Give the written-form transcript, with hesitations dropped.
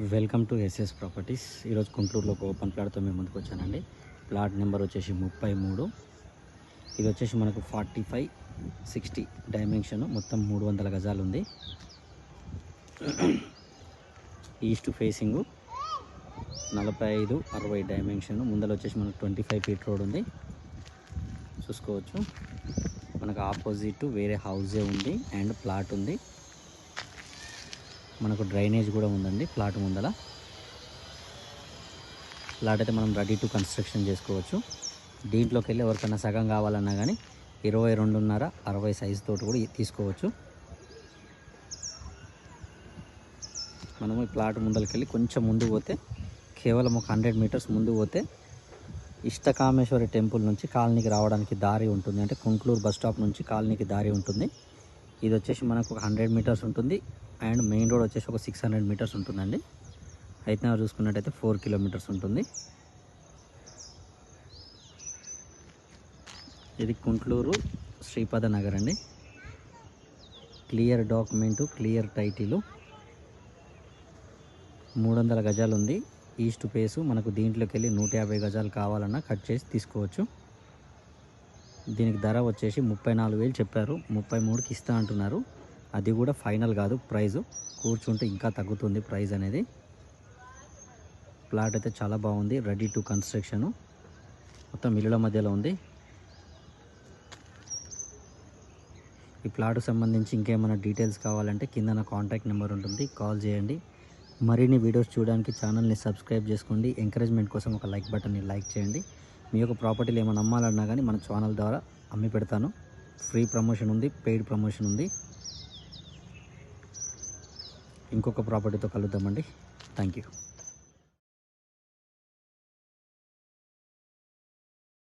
Welcome to SS properties. ఈరోజు గుంటూరులో ఒక ఓపెన్ ప్లాట్తో మేము ముందుకు వచ్చానండి. ప్లాట్ నెంబర్ వచ్చేసి 33. ఇది వచ్చేసి మనకు 45-60 డైమెన్షన్, మొత్తం 300 గజాలు ఉంది. East facing 45-60 dimension. ముందర వచ్చేసి మనకు 25 ఫీట్ రోడ్ ఉంది, చూసుకోవచ్చు. మనకు ఆపోజిట్ వేరే హౌజే ఉంది అండ్ ప్లాట్ ఉంది. మనకు డ్రైనేజ్ కూడా ఉందండి ప్లాట్ ముందర. ప్లాట్ అయితే మనం రెడీ టు కన్స్ట్రక్షన్ చేసుకోవచ్చు. దీంట్లోకి వెళ్ళి ఎవరికైనా సగం కావాలన్నా కానీ 22.5-60 సైజు తోటి కూడా తీసుకోవచ్చు. మనము ఈ ప్లాట్ ముందరికి వెళ్ళి కొంచెం ముందు పోతే, కేవలం ఒక 100 మీటర్స్ ముందు పోతే ఇష్టకామేశ్వరి టెంపుల్ నుంచి కాలనీకి రావడానికి దారి ఉంటుంది. అంటే కుంట్లూరు బస్ స్టాప్ నుంచి కాలనీకి దారి ఉంటుంది. ఇది వచ్చేసి మనకు ఒక 100 మీటర్స్ ఉంటుంది అండ్ మెయిన్ రోడ్ వచ్చేసి ఒక 600 మీటర్స్ ఉంటుందండి. అయితే చూసుకున్నట్టయితే 4 కిలోమీటర్స్ ఉంటుంది. ఇది కుంట్లూరు శ్రీపద నగర్ అండి. Clear document, clear title. 300 గజాలు ఉంది. East face. మనకు దీంట్లోకి వెళ్ళి 150 గజాలు కావాలన్నా కట్ చేసి తీసుకోవచ్చు. దీనికి ధర వచ్చేసి 34,000 చెప్పారు. 33కి ఇస్తా అంటున్నారు. అది కూడా ఫైనల్ కాదు, ప్రైజు కూర్చుంటే ఇంకా తగ్గుతుంది ప్రైజ్ అనేది. ప్లాట్ అయితే చాలా బాగుంది, రెడీ టు కన్స్ట్రక్షను, మొత్తం ఇళ్ళ మధ్యలో ఉంది. ఈ ప్లాట్కు సంబంధించి ఇంకేమైనా డీటెయిల్స్ కావాలంటే కింద నా కాంటాక్ట్ నెంబర్ ఉంటుంది, కాల్ చేయండి. మరిన్ని వీడియోస్ చూడడానికి ఛానల్ని సబ్స్క్రైబ్ చేసుకోండి. ఎంకరేజ్మెంట్ కోసం ఒక లైక్ బటన్ని లైక్ చేయండి. మీ యొక్క ప్రాపర్టీలు ఏమైనా అమ్మాలన్నా కానీ మన ఛానల్ ద్వారా అమ్మి పెడతాను. ఫ్రీ ప్రమోషన్ ఉంది, పెయిడ్ ప్రమోషన్ ఉంది. ఇంకొక ప్రాపర్టీతో కలుద్దామండి. Thank you.